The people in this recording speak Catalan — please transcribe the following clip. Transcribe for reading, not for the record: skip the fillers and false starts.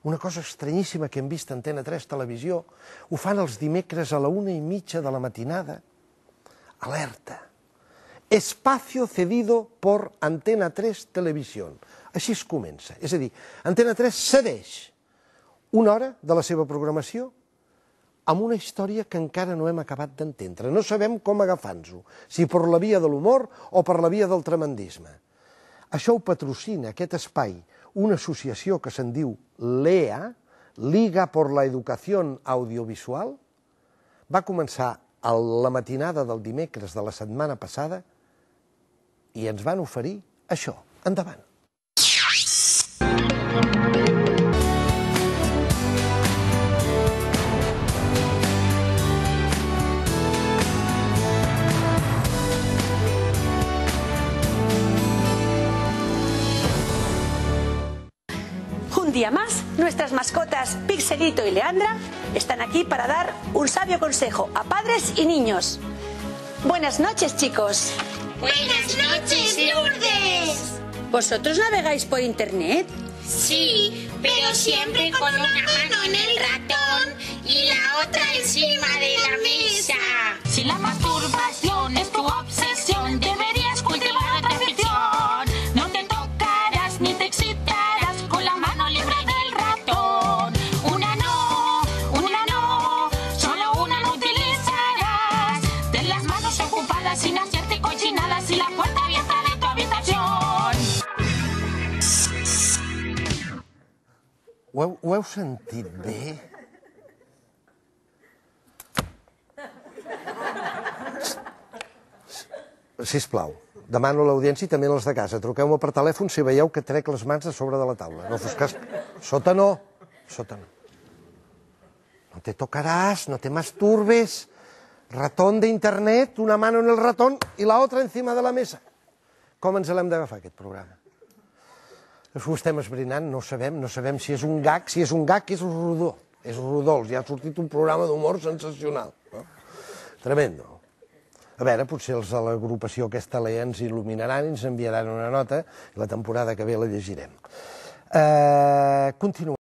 una cosa estranyíssima que hem vist a Antena 3 Televisió, ho fan els dimecres a la 1:30 de la matinada. Alerta. Espacio cedido por Antena 3 Televisión. Així es comença. És a dir, Antena 3 cedeix una hora de la seva programació amb una història que encara no hem acabat d'entendre. No sabem com agafar-nos-ho, si per la via de l'humor o per la via del tremendisme. Això ho patrocina, aquest espai, una associació que se'n diu LEA, Liga por la Educación Audiovisual. Va començar a la matinada del dimecres de la setmana passada i ens van oferir això. Endavant. Un día más, nuestras mascotas Pixelito y Leandra están aquí para dar un sabio consejo a padres y niños. Buenas noches, chicos. Buenas noches, Lourdes. ¿Vosotros navegáis por internet? Sí, pero siempre con una mano en el ratón y la otra encima de la mesa. Si la masturbación es tu obsesión, deberías cultivar la reflexión. No te tocarás ni te excitarás con la mano libre del ratón. Una no, solo una no utilizarás. Ten las manos ocupadas sin hacerte cochinadas y la puerta abierta de tu habitación. Ho heu sentit bé? Sisplau, demano a l'audiència i també als de casa. Truqueu-me per telèfon si veieu que trec les mans a sobre de la taula. No fos cas... Sota no. Sota no. No te tocarás, no te masturbes. Ratón de internet, una mano en el ratón i la otra encima de la mesa. Com ens l'hem d'agafar, aquest programa? Ho estem esbrinant, no sabem si és un gag, és rodó. És rodó, ja ha sortit un programa d'humor sensacional. Tremendo. A veure, potser els de l'agrupació aquesta LEA ens il·luminaran i ens enviaran una nota i la temporada que ve la llegirem. Continuem.